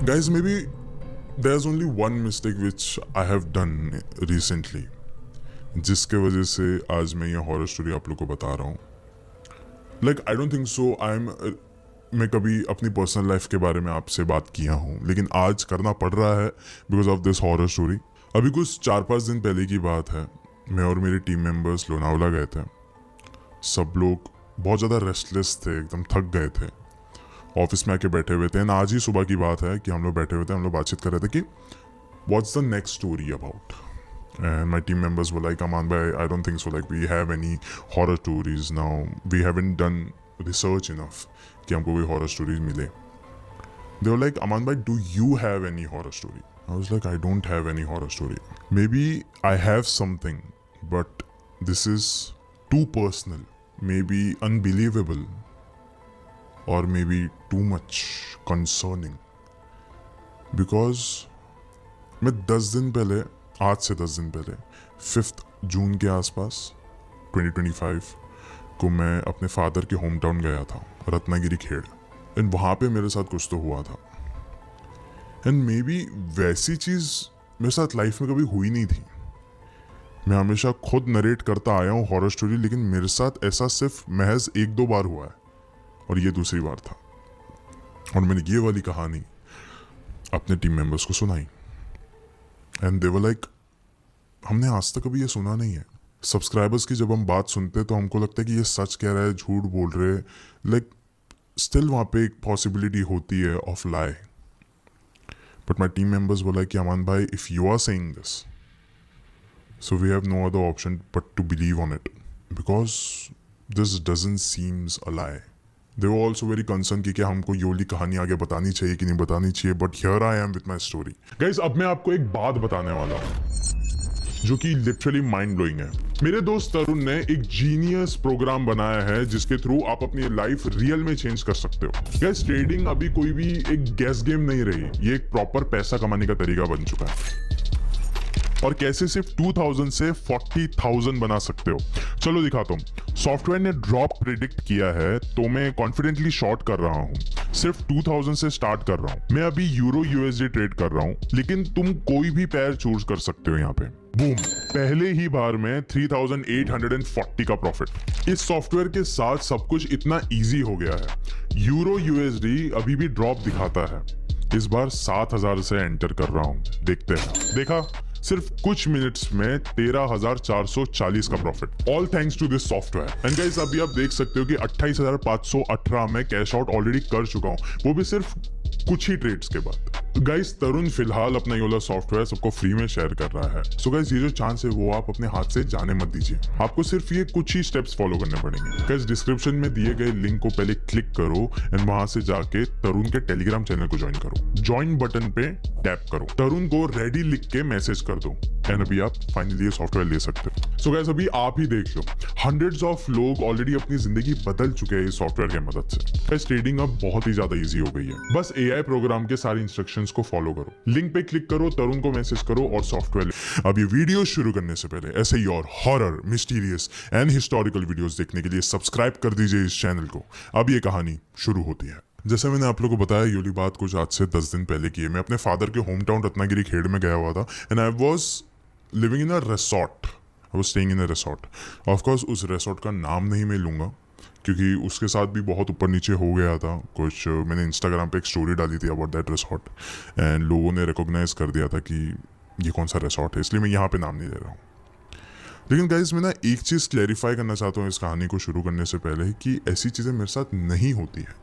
Guys, maybe there's only one mistake which I have done recently, जिसके वजह से आज मैं ये हॉरर स्टोरी आप लोग को बता रहा हूँ. Like I don't think so मैं कभी अपनी पर्सनल लाइफ के बारे में आपसे बात किया हूँ, लेकिन आज करना पड़ रहा है because of this horror story. अभी कुछ 4-5 दिन पहले की बात है. मैं और मेरे टीम मेंबर्स लोनावला गए थे. सब लोग बहुत ज़्यादा रेस्टलेस थे, एकदम थक गए थे. ऑफिस में आके बैठे हुए थे. आज ही सुबह की बात है कि हम लोग बैठे हुए थे, हम लोग बातचीत कर रहे थे कि what's the next story about. And my team members were like, Aman bhai, I don't think so. Like, we have any horror stories now. We haven't done research enough कि हमको कोई horror stories मिले. They were like, Aman bhai, do you have any horror story? I was like, I don't have any horror story. Maybe I have something, but this is too personal. Maybe unbelievable. Or maybe too much concerning. Because मैं 10 दिन पहले, आज से 10 दिन पहले 5 जून के आसपास 2025 को मैं अपने फादर के होम टाउन गया था, रत्नागिरी खेड़. एंड वहाँ पे मेरे साथ कुछ तो हुआ था. एंड मे बी वैसी चीज़ मेरे साथ लाइफ में कभी हुई नहीं थी. मैं हमेशा खुद नरेट करता आया हूँ हॉरर स्टोरी, लेकिन मेरे साथ ऐसा सिर्फ महज 1-2 बार हुआ है और ये दूसरी बार था. और मैंने ये वाली कहानी अपने टीम मेंबर्स को सुनाई. एंड दे वर लाइक, हमने आज तक कभी ये सुना नहीं है. सब्सक्राइबर्स की जब हम बात सुनते तो हमको लगता है कि ये सच कह रहा है, झूठ बोल रहे हैं. लाइक स्टिल वहाँ पे एक पॉसिबिलिटी होती है of lie. But my team members बोला कि अमान भाई, if you are saying this, so we have no other option but to believe on it, because this doesn't seems a lie. They were also very concern कि क्या हमको ये वाली कहानी आगे बतानी चाहिए कि नहीं बतानी चाहिए. But here I am with my story. Guys, अब मैं आपको एक बात बताने वाला हूँ जो कि लिटरली माइंड ब्लोइंग है. मेरे दोस्त तरुण ने एक जीनियस प्रोग्राम बनाया है जिसके थ्रू आप अपनी लाइफ रियल में चेंज कर सकते हो. गाइस, ट्रेडिंग अभी कोई भी एक गैस गेम नहीं रही. ये एक प्रॉपर पैसा कमाने का तरीका बन चुका है. और कैसे सिर्फ 2000 से 40,000 बना सकते हो, चलो दिखाता हूँ. सॉफ्टवेयर ने ड्रॉप प्रिडिक्ट किया है तो मैं कॉन्फिडेंटली शॉर्ट कर रहा हूँ. सिर्फ 2000 से स्टार्ट कर रहा हूँ. मैं अभी यूरो यूएसडी ट्रेड कर रहा हूँ, लेकिन तुम कोई भी पेयर चूज कर सकते हो. यहाँ पे बूम, पहले ही बार में 3840 का प्रॉफिट. इस सॉफ्टवेयर के साथ सब कुछ इतना इजी हो गया है. यूरो यूएसडी अभी भी ड्रॉप दिखाता है. इस बार 7000 से एंटर कर रहा हूँ. देखते हैं. देखा, सिर्फ कुछ मिनट्स में 13,440 का profit. All thanks to this software. And guys, अभी आप देख सकते हो कि 28,518 में कैश आउट ऑलरेडी कर चुका हूं, वो भी सिर्फ कुछ ही ट्रेड्स के बाद. गाइस, तरुण फिलहाल अपना ये वाला सॉफ्टवेयर सबको फ्री में शेयर कर रहा है. सो गाइस, ये जो चांस है वो आप अपने हाथ से जाने मत दीजिए. आपको सिर्फ ये कुछ ही स्टेप्स फॉलो करने पड़ेंगे. गाइस, डिस्क्रिप्शन में दिए गए लिंक को पहले क्लिक करो एंड वहां से जाके तरुण के टेलीग्राम चैनल को ज्वाइन करो. ज्वाइन बटन पे टैप करो, तरुण को रेडी लिख के मैसेज कर दो एंड अभी आप फाइनली ये सॉफ्टवेयर ले सकते हो. सो गाइस, अभी आप ही देख लो, हंड्रेड्स ऑफ लोग ऑलरेडी अपनी जिंदगी बदल चुके हैं इस सॉफ्टवेयर की मदद से. गाइस, ट्रेडिंग अब बहुत ही ज्यादा इजी हो गई है. बस एआई प्रोग्राम के सारे इंस्ट्रक्शंस को फॉलो करो, लिंक पे क्लिक करो, तरुण को मैसेज करो और सॉफ्टवेयर. अब ये वीडियो शुरू करने से पहले ऐसे ही और horror, mysterious and historical videos देखने के लिए सब्सक्राइब कर दीजिए इस चैनल को. अब ये कहानी शुरू होती है. जैसे मैंने आप लोगों को बताया, ये बात कुछ आज से 10 दिन पहले की है. मैं अपने फादर के होम टाउन रत्नागिरी खेड़ में गया हुआ था and I was living in a resort. I was staying in a resort. Of course उस रिसोर्ट का नाम नहीं मैं लूँगा क्योंकि उसके साथ भी बहुत ऊपर नीचे हो गया था कुछ. मैंने इंस्टाग्राम पे एक स्टोरी डाली थी अबाउट दैट रिसोर्ट एंड लोगों ने रिकॉग्नाइज कर दिया था कि ये कौन सा रिसोर्ट है, इसलिए मैं यहाँ पे नाम नहीं दे रहा हूँ. लेकिन गाइज, मैं ना एक चीज़ क्लैरिफाई करना चाहता हूँ इस कहानी को शुरू करने से पहले कि ऐसी चीज़ें मेरे साथ नहीं होती है.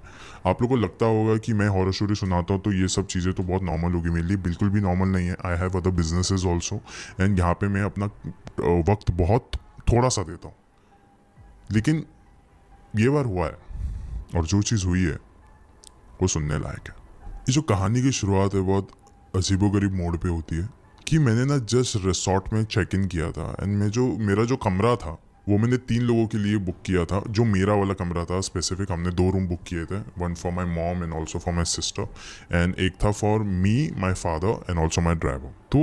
आप लोगों को लगता होगा कि मैं हॉरर स्टोरी सुनाता हूँ तो ये सब चीज़ें तो बहुत नॉर्मल होगी. मेरे लिए बिल्कुल भी नॉर्मल नहीं है. I have other businesses also and यहाँ पे मैं अपना वक्त बहुत थोड़ा सा देता हूँ. लेकिन ये बार हुआ है और जो चीज़ हुई है वो सुनने लायक है. ये जो कहानी की शुरुआत है बहुत अजीबोगरीब मोड पे होती है कि मैंने ना जस्ट रिसोर्ट में चेक इन किया था एंड मेरा जो कमरा था वो मैंने 3 लोगों के लिए बुक किया था. जो मेरा वाला कमरा था स्पेसिफिक, हमने 2 रूम बुक किए थे. One for my mom and also for my sister and एक था for me, my father and also my driver. तो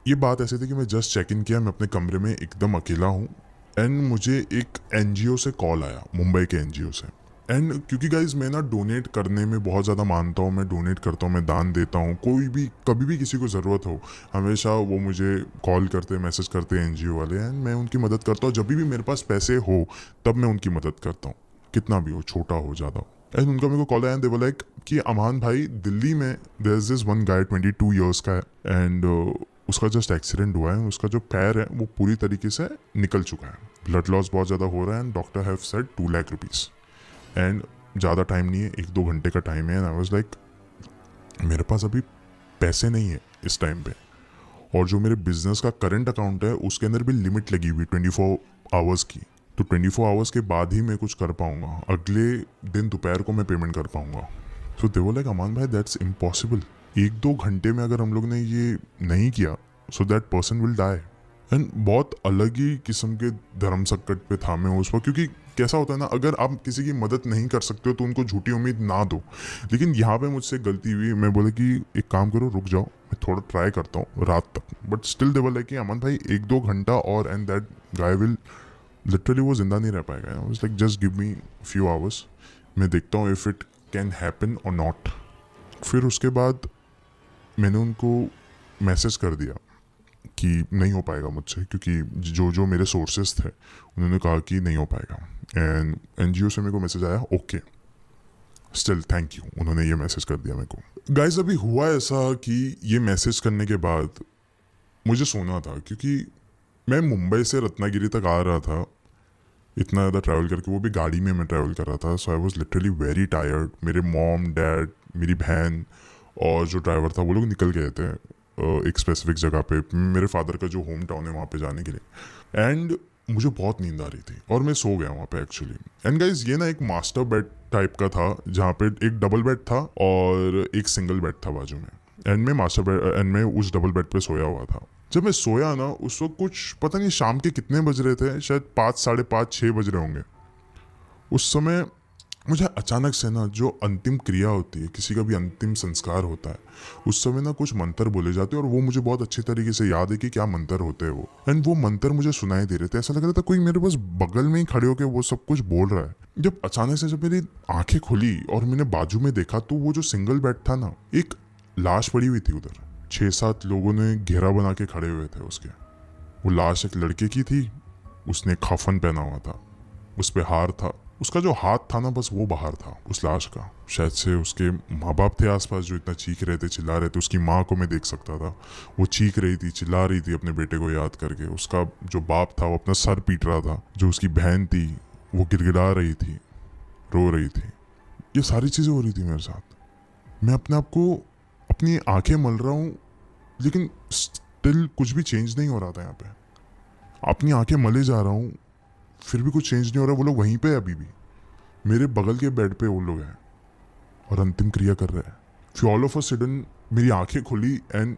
ये बात ऐसी थी कि मैं जस्ट चेक इन किया, मैं अपने कमरे में एकदम अकेला हूँ एंड मुझे एक एनजीओ से कॉल आया, मुंबई के एनजीओ से. एंड क्योंकि गाइज मैं ना डोनेट करने में बहुत ज़्यादा मानता हूँ, मैं डोनेट करता हूँ, मैं दान देता हूँ, कोई भी कभी भी किसी को ज़रूरत हो हमेशा वो मुझे कॉल करते मैसेज करते एनजीओ वाले, एंड मैं उनकी मदद करता हूँ। जब भी मेरे पास पैसे हो तब मैं उनकी मदद करता हूँ, कितना भी हो, छोटा हो ज़्यादा हो। एंड उनका मेरे को कॉल आया, दे वो लाइक कि अमान भाई दिल्ली में there is this one guy 22 years का है एंड उसका जस्ट एक्सीडेंट हुआ है, उसका जो पैर है वो पूरी तरीके से निकल चुका है, ब्लड लॉस बहुत ज़्यादा हो रहा है and doctor have said 2 lakh rupees and ज़्यादा टाइम नहीं है, 1-2 घंटे का टाइम है। एंड आई वाज लाइक मेरे पास अभी पैसे नहीं है इस टाइम पे, और जो मेरे बिजनेस का करंट अकाउंट है उसके अंदर भी लिमिट लगी हुई 24 आवर्स की, तो 24 आवर्स के बाद ही मैं कुछ कर पाऊँगा, अगले दिन दोपहर को मैं पेमेंट कर पाऊँगा। सो दे वो लाइक अमान भाई दैट्स इम्पॉसिबल, 1-2 घंटे में अगर हम लोग ने ये नहीं किया so that person will die. And बहुत अलग ही किस्म के धर्म संकट पे था मैं उस वक्त, क्योंकि कैसा होता है ना, अगर आप किसी की मदद नहीं कर सकते हो तो उनको झूठी उम्मीद ना दो। लेकिन यहाँ पे मुझसे गलती हुई, मैं बोले कि एक काम करो रुक जाओ, मैं थोड़ा ट्राई करता हूँ रात तक, बट स्टिल दे बोले कि अमन भाई 1-2 घंटा और and that guy will literally वो जिंदा नहीं रह पाएगा। I was like just give me few hours, मैं देखता हूँ इफ़ इट कैन हैपन और नॉट। फिर उसके बाद मैंने उनको मैसेज कर दिया कि नहीं हो पाएगा मुझसे, क्योंकि जो जो मेरे सोर्सेज थे उन्होंने कहा कि नहीं हो पाएगा। एंड एनजीओ से मेरे को मैसेज आया ओके स्टिल थैंक यू, उन्होंने ये मैसेज कर दिया मेरे को। गाइस अभी हुआ ऐसा कि ये मैसेज करने के बाद मुझे सोना था, क्योंकि मैं मुंबई से रत्नागिरी तक आ रहा था इतना ज़्यादा ट्रैवल करके, वो भी गाड़ी में मैं ट्रैवल कर रहा था। So I was literally very tired. मेरे मॉम डैड मेरी बहन और जो ड्राइवर था वो लोग निकल गए थे एक स्पेसिफिक जगह पे, मेरे फादर का जो होम टाउन है वहाँ पे जाने के लिए। एंड मुझे बहुत नींद आ रही थी और मैं सो गया वहाँ पे एक्चुअली। एंड गाइज ये ना एक मास्टर बेड टाइप का था, जहाँ पे एक डबल बेड था और एक सिंगल बेड था बाजू में, एंड मैं मास्टर बेड एंड मैं उस डबल बेड पे सोया हुआ था। जब मैं सोया ना उस वक्त कुछ पता नहीं शाम के कितने बज रहे थे, शायद 5, 5:30, 6 बज रहे होंगे। उस समय मुझे अचानक से ना जो अंतिम क्रिया होती है, किसी का भी अंतिम संस्कार होता है, उस समय ना कुछ मंत्र बोले जाते हैं और वो मुझे बहुत अच्छी तरीके से याद है कि क्या मंत्र होते हैं वो। एंड वो मंत्र मुझे सुनाई दे रहे थे, ऐसा लग रहा था कोई मेरे पास बगल में ही खड़े होकर वो सब कुछ बोल रहा है। जब अचानक से जब मेरी आंखें खुली और मैंने बाजू में देखा तो वो जो सिंगल बेड था ना, एक लाश पड़ी हुई थी उधर, 6-7 लोगों ने घेरा बना के खड़े हुए थे उसके। वो लाश एक लड़के की थी, उसने कफन पहना हुआ था, उस पे हार था, उसका जो हाथ था ना बस वो बाहर था उस लाश का। शायद से उसके माँ बाप थे आसपास जो इतना चीख रहे थे चिल्ला रहे थे। उसकी माँ को मैं देख सकता था, वो चीख रही थी चिल्ला रही थी अपने बेटे को याद करके। उसका जो बाप था वो अपना सर पीट रहा था, जो उसकी बहन थी वो गिड़गिड़ा रही थी, रो रही थी। ये सारी चीज़ें हो रही थी मेरे साथ। मैं अपने आप को अपनी आंखें मल रहा हूँ लेकिन स्टिल कुछ भी चेंज नहीं हो रहा था यहाँ पे। अपनी आंखें मले जा रहा हूँ फिर भी कुछ चेंज नहीं हो रहा। वो लोग वहीं पे अभी भी मेरे बगल के बेड पे वो लोग हैं और अंतिम क्रिया कर रहे हैं। फिर ऑल ऑफ अ सडन मेरी आंखें खुली एंड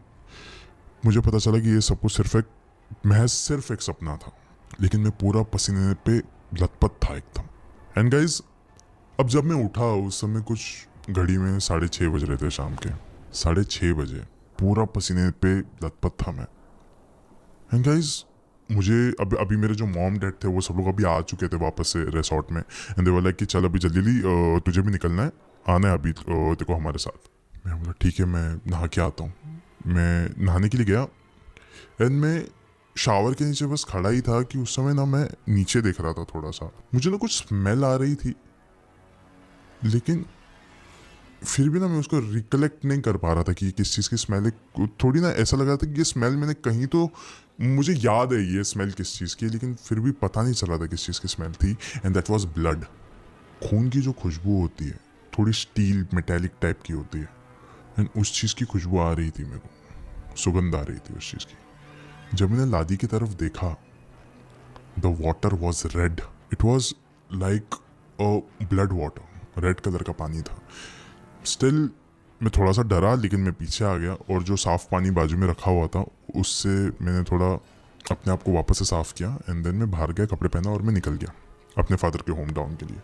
मुझे पता चला कि ये सब कुछ सिर्फ एक सपना था, लेकिन मैं पूरा पसीने पे लथपथ था एकदम। एंड गाइज अब जब मैं उठा उस समय कुछ घड़ी में 6:30 बज रहे थे शाम के, 6:30 बजे, पूरा पसीने पे लथपथ था मैं। एंड गाइज मुझे अभी मेरे जो मॉम डैड थे वो सब लोग अभी आ चुके थे वापस से रिसोर्ट में। एंड दे वर लाइक कि चल अभी जल्दी तुझे भी निकलना है, आना है अभी देखो हमारे साथ। मैं बोला ठीक है मैं नहा के आता हूँ। मैं नहाने के लिए गया एंड मैं शावर के नीचे बस खड़ा ही था कि उस समय ना मैं नीचे देख रहा था थोड़ा सा, मुझे ना कुछ स्मेल आ रही थी, लेकिन फिर भी ना मैं उसको रिकलेक्ट नहीं कर पा रहा था कि किस चीज़ की स्मेल है। थोड़ी ना ऐसा लग रहा था कि ये स्मेल मैंने कहीं तो, मुझे याद है ये स्मेल किस चीज़ की है, लेकिन फिर भी पता नहीं चला था किस चीज़ की स्मेल थी। And that was blood. खून की जो खुशबू होती है थोड़ी स्टील मेटेलिक टाइप की होती है, एंड उस चीज़ की खुशबू आ रही थी मेरे को, सुगंध आ रही थी उस चीज़ की। जब मैंने लादी की तरफ देखा, the water was red, it was like a blood water, red colour का पानी था। स्टिल मैं थोड़ा सा डरा, लेकिन मैं पीछे आ गया और जो साफ़ पानी बाजू में रखा हुआ था उससे मैंने थोड़ा अपने आप को वापस से साफ़ किया। एंड देन मैं बाहर गया, कपड़े पहना और मैं निकल गया अपने फादर के होम टाउन के लिए।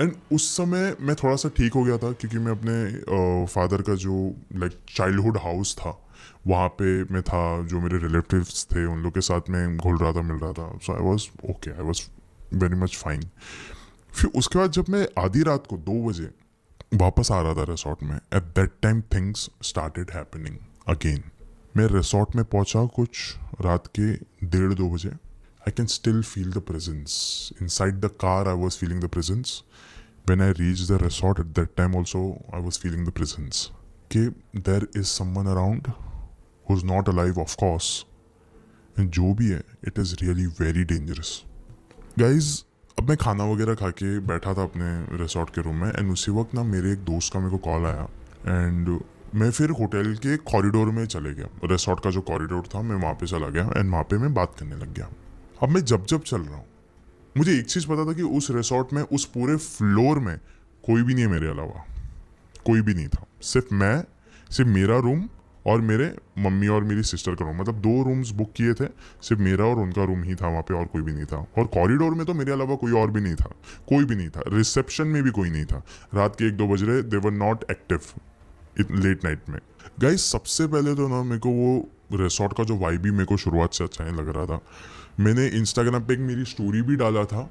एंड उस समय मैं थोड़ा सा ठीक हो गया था, क्योंकि मैं अपने फादर का जो लाइक चाइल्डहुड हाउस था वहाँ पे मैं था, जो मेरे रिलेटिव्स थे उन लोग के साथ मैं घुल रहा था, मिल रहा था। So I was okay, I was very much fine. फिर उसके बाद जब मैं आधी रात को 2 बजे वापस आ रहा था रिसोर्ट में, at that time things started happening again. मैं रिसोर्ट में पहुंचा कुछ रात के 1:30-2 बजे। I can still feel the presence inside the car. I was feeling the presence when I reached the resort. At that time also I was feeling the presence कि there is someone around who's not alive, of course, and जो भी है it is really very dangerous. Guys, अब मैं खाना वगैरह खा के बैठा था अपने रिसोर्ट के रूम में, एंड उसी वक्त ना मेरे एक दोस्त का मेरे को कॉल आया, एंड मैं फिर होटल के कॉरिडोर में चले गया। रिसोर्ट का जो कॉरिडोर था मैं वहाँ पे चला गया, एंड वहाँ पे मैं बात करने लग गया। अब मैं जब चल रहा हूँ, मुझे एक चीज़ पता था कि उस रिसोर्ट में, उस पूरे फ्लोर में कोई भी नहीं है मेरे अलावा, कोई भी नहीं था। सिर्फ मेरा रूम और मेरे मम्मी और मेरी सिस्टर का रूम, मतलब 2 रूम्स बुक किए थे, सिर्फ मेरा और उनका रूम ही था वहाँ पे, और कोई भी नहीं था। और कॉरिडोर में तो मेरे अलावा कोई और भी नहीं था, कोई भी नहीं था। रिसेप्शन में भी कोई नहीं था। रात के 1-2 बज रहे, they were not active late night में। गाइस, सबसे पहले तो ना मेरे को वो रिसोर्ट का जो वाइब भी मेरे को शुरुआत से अच्छा नहीं लग रहा था। मैंने इंस्टाग्राम पे एक मेरी स्टोरी भी डाला था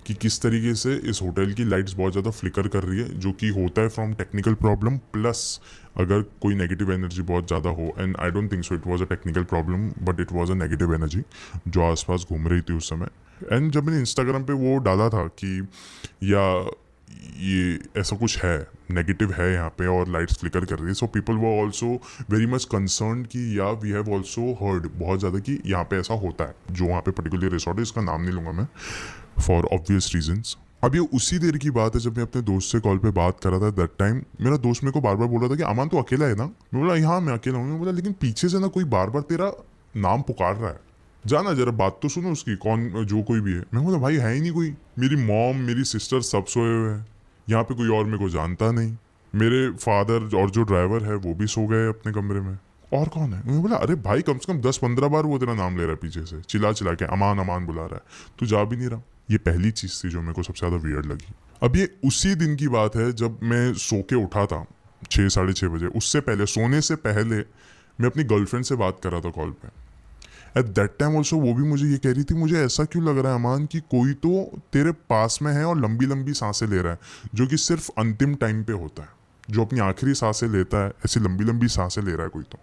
कि किस तरीके से इस होटल की लाइट्स बहुत ज़्यादा फ्लिकर कर रही है, जो कि होता है फ्रॉम टेक्निकल प्रॉब्लम, प्लस अगर कोई नेगेटिव एनर्जी बहुत ज़्यादा हो। And I don't think so it was a technical problem, but it was a negative energy जो आसपास घूम रही थी उस समय। एंड जब मैंने इंस्टाग्राम पे वो डाला था कि या ये ऐसा कुछ है, नेगेटिव है यहाँ पे और लाइट्स फ्लिकर कर रही है, सो पीपल वो ऑल्सो वेरी मच कंसर्न कि या वी हैव ऑल्सो हर्ड बहुत ज़्यादा कि यहाँ पे ऐसा होता है। जो वहाँ पे पर्टिकुलर रिसोर्ट है, इसका नाम नहीं लूँगा मैं फॉर ऑब्वियस रीजंस। अब ये उसी देर की बात है जब मैं अपने दोस्त से कॉल पे बात कर रहा था। दैट टाइम मेरा दोस्त मेरे को बार बार बोल रहा था कि अमान तो अकेला है ना। मैं बोला हाँ मैं अकेला हूँ। बोला लेकिन पीछे से ना कोई बार बार तेरा नाम पुकार रहा है, जाना जरा बात तो सुनो उसकी, कौन जो कोई भी है। मैं बोला भाई है ही नहीं कोई, मेरी मॉम मेरी सिस्टर सब सोए हुए हैं, यहाँ पे कोई और मेरे को जानता नहीं, मेरे फादर और जो ड्राइवर है वो भी सो गए अपने कमरे में, और कौन है। मैं बोला अरे भाई कम से कम 10-15 बार वो तेरा नाम ले रहा है पीछे से, चिल्ला चिल्ला के अमान अमान बुला रहा है, तू जा भी नहीं रहा। ये पहली चीज़ थी जो मेरे को सबसे ज़्यादा वियर्ड लगी। अब ये उसी दिन की बात है जब मैं सो के उठा था 6-6:30 बजे। उससे पहले, सोने से पहले, मैं अपनी गर्लफ्रेंड से बात कर रहा था कॉल पे। एट दैट टाइम ऑल्सो वो भी मुझे ये कह रही थी, मुझे ऐसा क्यों लग रहा है अमान कि कोई तो तेरे पास में है और लंबी लंबी सांसें ले रहा है, जो कि सिर्फ अंतिम टाइम पे होता है, जो अपनी आखिरी सांसें लेता है, ऐसी लंबी लंबी सांसें ले रहा है कोई तो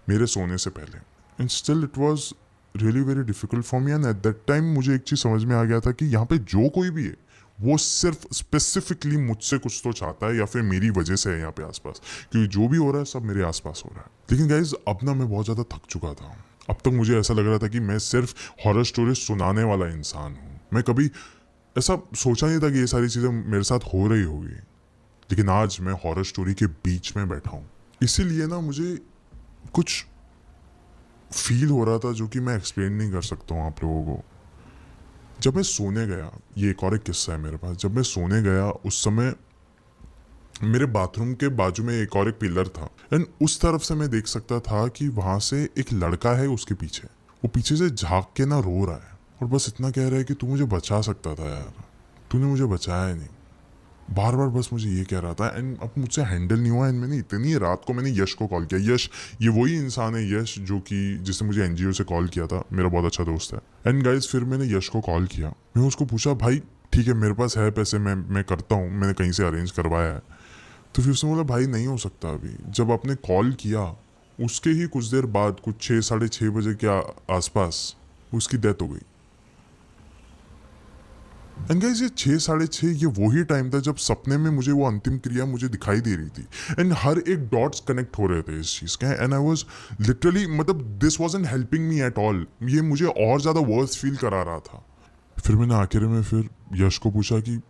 मेरे सोने से पहले। And still it was really very difficult for me. And at that time मुझे एक चीज़ समझ में आ गया था कि यहाँ पे जो कोई भी है वो सिर्फ स्पेसिफिकली मुझसे कुछ तो चाहता है, या फिर मेरी वजह से है यहाँ पे आसपास, क्योंकि जो भी हो रहा है सब मेरे आसपास हो रहा है। लेकिन गाइज अब ना मैं बहुत ज़्यादा थक चुका था। अब तक मुझे ऐसा लग रहा था कि मैं सिर्फ हॉरर स्टोरी सुनाने वाला इंसान हूँ। मैं कभी ऐसा सोचा नहीं था कि ये सारी चीज़ें मेरे साथ हो रही होगी, लेकिन आज मैं हॉरर स्टोरी के बीच में बैठा हूँ। इसीलिए ना मुझे कुछ फील हो रहा था जो कि मैं एक्सप्लेन नहीं कर सकता हूँ आप लोगों को। जब मैं सोने गया, ये एक और एक किस्सा है मेरे पास। जब मैं सोने गया उस समय मेरे बाथरूम के बाजू में एक और एक पिलर था, एंड उस तरफ से मैं देख सकता था कि वहां से एक लड़का है, उसके पीछे वो पीछे से झांक के ना रो रहा है, और बस इतना कह रहा है कि तू मुझे बचा सकता था यार, तूने मुझे बचाया ही नहीं। बार बार बस मुझे ये कह रहा था, एंड अब मुझसे हैंडल नहीं हुआ। एंड मैंने इतनी रात को मैंने यश को कॉल किया। यश ये वही इंसान है, यश जो कि जिसने मुझे एनजीओ से कॉल किया था, मेरा बहुत अच्छा दोस्त है। एंड गाइज फिर मैंने यश को कॉल किया। मैं उसको पूछा भाई ठीक है मेरे पास है पैसे, मैं करता हूँ, मैंने कहीं से अरेंज करवाया है। तो फिर उसने बोला भाई नहीं हो सकता अभी। जब आपने कॉल किया उसके ही कुछ देर बाद, कुछ 6-6:30 बजे के आसपास उसकी डेथ हो गई। एंड गाइस ये 6-6:30 ये वही टाइम था जब सपने में मुझे वो अंतिम क्रिया मुझे दिखाई दे रही थी, एंड हर एक डॉट्स कनेक्ट हो रहे थे इस चीज़ के। एंड आई वाज लिटरली, मतलब this wasn't helping me at all. ये मुझे और ज़्यादा वर्स फील करा रहा था। फिर मैंने आखिर में फिर यश को पूछा कि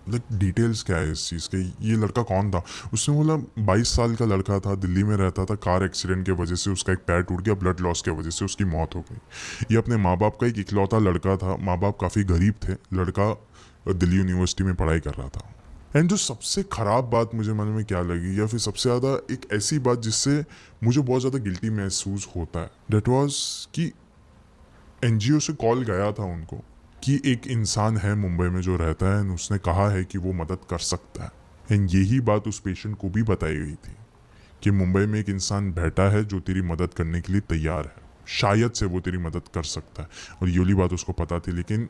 डिटेल्स क्या है इस चीज़ के, ये लड़का कौन था। उसने बोला 22 साल का लड़का था, दिल्ली में रहता था, कार एक्सीडेंट की वजह से उसका एक पैर टूट गया, ब्लड लॉस की वजह से उसकी मौत हो गई। ये अपने माँ बाप का एक इकलौता लड़का था, माँ बाप काफ़ी गरीब थे, लड़का दिल्ली यूनिवर्सिटी में पढ़ाई कर रहा था। एंड जो सबसे ख़राब बात मुझे मन में क्या लगी, या फिर सबसे ज़्यादा एक ऐसी बात जिससे मुझे बहुत ज़्यादा गिल्टी महसूस होता है, डेट वॉज कि एनजीओ से कॉल गया था उनको कि एक इंसान है मुंबई में जो रहता है, उसने कहा है कि वो मदद कर सकता है। एंड यही बात उस पेशेंट को भी बताई गई थी कि मुंबई में एक इंसान बैठा है जो तेरी मदद करने के लिए तैयार है, शायद से वो तेरी मदद कर सकता है। और ये वाली बात उसको पता थी, लेकिन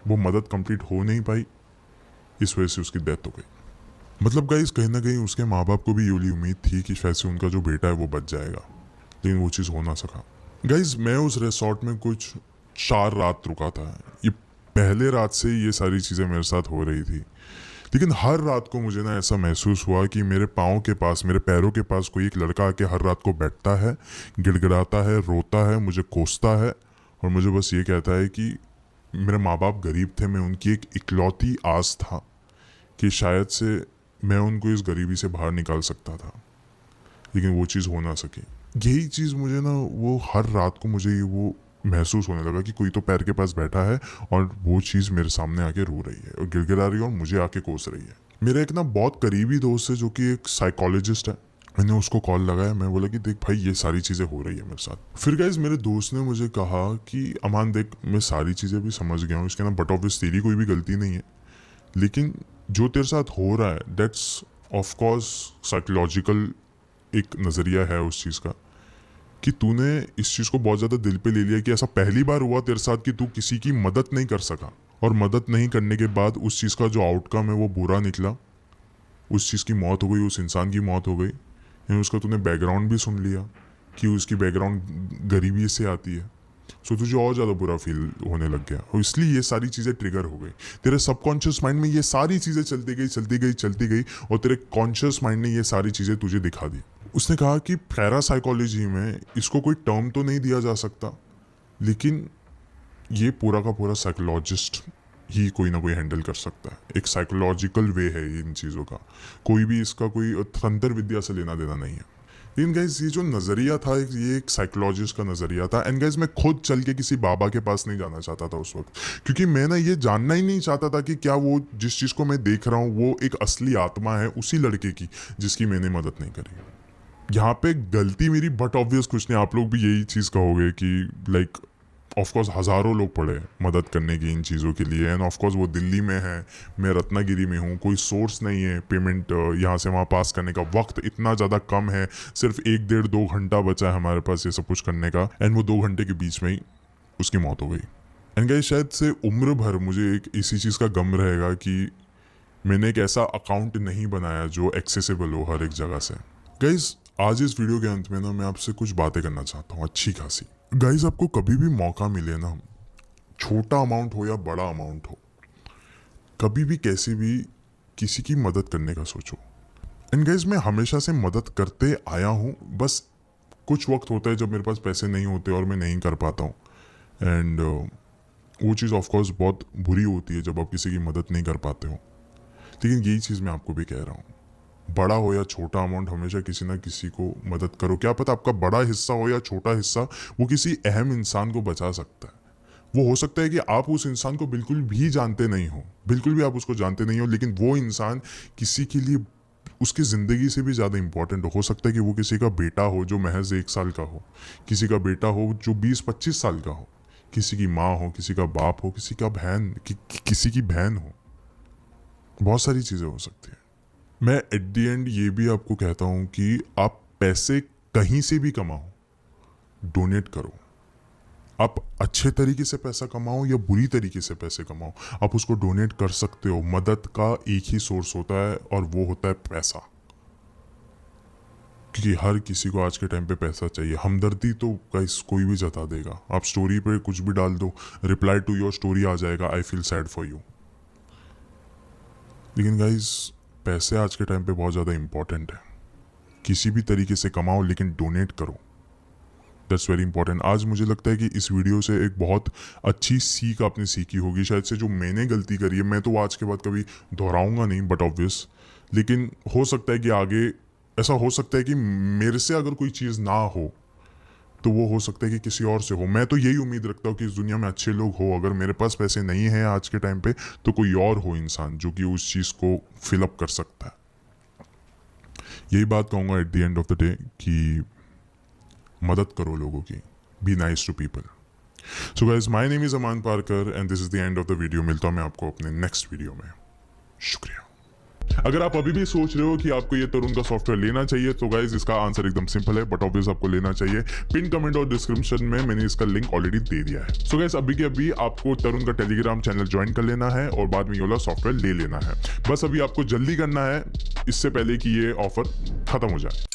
वो मदद कंप्लीट हो नहीं पाई, इस वजह से उसकी डेथ हो गई। मतलब गाइस कहीं ना कहीं उसके माँ बाप को भी यूली उम्मीद थी कि शायद से उनका जो बेटा है वो बच जाएगा, लेकिन वो चीज़ हो ना सका। गाइस मैं उस रिसोर्ट में कुछ 4 रात रुका था। ये पहले रात से ये सारी चीज़ें मेरे साथ हो रही थी, लेकिन हर रात को मुझे ना ऐसा महसूस हुआ कि मेरे पाँव के पास, मेरे पैरों के पास कोई एक लड़का आके हर रात को बैठता है, गिड़गिड़ाता है, रोता है, मुझे कोसता है और मुझे बस ये कहता है कि मेरे माँ बाप गरीब थे, मैं उनकी एक इकलौती आस था कि शायद से मैं उनको इस गरीबी से बाहर निकाल सकता था, लेकिन वो चीज़ हो ना सकी। यही चीज़ मुझे ना वो हर रात को मुझे वो महसूस होने लगा कि कोई तो पैर के पास बैठा है और वो चीज़ मेरे सामने आके रो रही है और गिड़गिड़ा रही है और मुझे आके कोस रही है। मेरा एक ना बहुत करीबी दोस्त है जो कि एक साइकोलॉजिस्ट है, मैंने उसको कॉल लगाया, मैं बोला कि देख भाई ये सारी चीज़ें हो रही है मेरे साथ। फिर गाइस मेरे दोस्त ने मुझे कहा कि अमान देख मैं सारी चीज़ें भी समझ गया हूँ, इसके ना बट ऑब्वियस तेरी कोई भी गलती नहीं है, लेकिन जो तेरे साथ हो रहा है दैट्स ऑफ कोर्स साइकोलॉजिकल एक नज़रिया है उस चीज़ का कि तूने इस चीज़ को बहुत ज़्यादा दिल पे ले लिया कि ऐसा पहली बार हुआ तेरे साथ कि तू किसी की मदद नहीं कर सका और मदद नहीं करने के बाद उस चीज़ का जो आउटकम है वो बुरा निकला, उस चीज़ की मौत हो गई, उस इंसान की मौत हो गई, यानी उसका तूने बैकग्राउंड भी सुन लिया कि उसकी बैकग्राउंड गरीबी से आती है, सो तुझे और ज़्यादा बुरा फील होने लग गया और इसलिए ये सारी चीज़ें ट्रिगर हो गई। तेरे सबकॉन्शियस माइंड में ये सारी चीज़ें चलती गई और तेरे कॉन्शियस माइंड ने ये सारी चीज़ें तुझे दिखा दी। उसने कहा कि पैरासाइकोलॉजी में इसको कोई टर्म तो नहीं दिया जा सकता, लेकिन ये पूरा का पूरा साइकोलॉजिस्ट ही कोई ना कोई हैंडल कर सकता है। एक साइकोलॉजिकल वे है इन चीज़ों का, कोई भी इसका कोई तंत्र विद्या से लेना देना नहीं है। लेकिन गाइज ये जो नज़रिया था ये एक साइकोलॉजिस्ट का नज़रिया था। एंड गाइज मैं खुद चल के किसी बाबा के पास नहीं जाना चाहता था उस वक्त, क्योंकि मैं ना ये जानना ही नहीं चाहता था कि क्या वो जिस चीज़ को मैं देख रहा हूँ वो एक असली आत्मा है उसी लड़के की जिसकी मैंने मदद नहीं करी। यहाँ पे गलती मेरी बट ऑब्वियस कुछ नहीं, आप लोग भी यही चीज़ कहोगे कि लाइक ऑफकोर्स हज़ारों लोग पड़े मदद करने की इन चीज़ों के लिए, एंड ऑफकोर्स वो दिल्ली में है, मैं रत्नागिरी में हूँ, कोई सोर्स नहीं है पेमेंट यहाँ से वहाँ पास करने का, वक्त इतना ज़्यादा कम है, सिर्फ 1-1.5-2 घंटा बचा है हमारे पास ये सब कुछ करने का, एंड वो 2 घंटे के बीच में ही उसकी मौत हो गई। एंड गाइस शायद से उम्र भर मुझे एक इसी चीज़ का गम रहेगा कि मैंने एक ऐसा अकाउंट नहीं बनाया जो एक्सेसिबल हो हर एक जगह से। गाइस आज इस वीडियो के अंत में ना मैं आपसे कुछ बातें करना चाहता हूँ अच्छी खासी। गाइस आपको कभी भी मौका मिले ना, छोटा अमाउंट हो या बड़ा अमाउंट हो, कभी भी कैसे भी किसी की मदद करने का सोचो। एंड गाइस मैं हमेशा से मदद करते आया हूँ, बस कुछ वक्त होता है जब मेरे पास पैसे नहीं होते और मैं नहीं कर पाता हूँ, एंड वो चीज़ ऑफकोर्स बहुत बुरी होती है जब आप किसी की मदद नहीं कर पाते हो। लेकिन यही चीज़ मैं आपको भी कह रहा हूँ, बड़ा हो या छोटा अमाउंट हमेशा किसी ना किसी को मदद करो। क्या पता आपका बड़ा हिस्सा हो या छोटा हिस्सा वो किसी अहम इंसान को बचा सकता है। वो हो सकता है कि आप उस इंसान को बिल्कुल भी जानते नहीं हो, बिल्कुल भी आप उसको जानते नहीं हो, लेकिन वो इंसान किसी के लिए उसकी ज़िंदगी से भी ज़्यादा इंपॉर्टेंट हो सकता है कि वो किसी का बेटा हो जो महज 1 साल का हो, किसी का बेटा हो जो 20-25 साल का हो, किसी की माँ हो, किसी का बाप हो, किसी का बहन किसी की बहन हो, बहुत सारी चीज़ें हो सकती है। मैं एट दी एंड ये भी आपको कहता हूँ कि आप पैसे कहीं से भी कमाओ, डोनेट करो। आप अच्छे तरीके से पैसा कमाओ या बुरी तरीके से पैसे कमाओ, आप उसको डोनेट कर सकते हो। मदद का एक ही सोर्स होता है और वो होता है पैसा, क्योंकि हर किसी को आज के टाइम पे पैसा चाहिए। हमदर्दी तो गाइस कोई भी जता देगा, आप स्टोरी पे कुछ भी डाल दो, रिप्लाई टू योर स्टोरी आ जाएगा, I feel sad for you. लेकिन गाइस पैसे आज के टाइम पे बहुत ज़्यादा इंपॉर्टेंट है, किसी भी तरीके से कमाओ लेकिन डोनेट करो, दैट्स वेरी इंपॉर्टेंट। आज मुझे लगता है कि इस वीडियो से एक बहुत अच्छी सीख आपने सीखी होगी शायद से, जो मैंने गलती करी है मैं तो आज के बाद कभी दोहराऊंगा नहीं बट ऑब्वियस, लेकिन हो सकता है कि आगे ऐसा हो सकता है कि मेरे से अगर कोई चीज़ ना हो तो वो हो सकता है कि किसी और से हो। मैं तो यही उम्मीद रखता हूँ कि इस दुनिया में अच्छे लोग हो, अगर मेरे पास पैसे नहीं हैं आज के टाइम पे तो कोई और हो इंसान जो कि उस चीज़ को फिलअप कर सकता है। यही बात कहूँगा at the end of the day कि मदद करो लोगों की, be nice to people. So guys my name is Aman Parkar and this is the end of the video. मिलता हूँ मैं आपको अपने नेक्स्ट वीडियो में। शुक्रिया। अगर आप अभी भी सोच रहे हो कि आपको ये तरुण का सॉफ्टवेयर लेना चाहिए तो गाइज इसका आंसर एकदम सिंपल है, बट ऑब्वियस आपको लेना चाहिए। पिन कमेंट और डिस्क्रिप्शन में मैंने इसका लिंक ऑलरेडी दे दिया है। सो गाइज अभी के अभी आपको तरुण का टेलीग्राम चैनल ज्वाइन कर लेना है और बाद में ये वाला सॉफ्टवेयर ले लेना है। बस अभी आपको जल्दी करना है इससे पहले कि ये ऑफर खत्म हो जाए।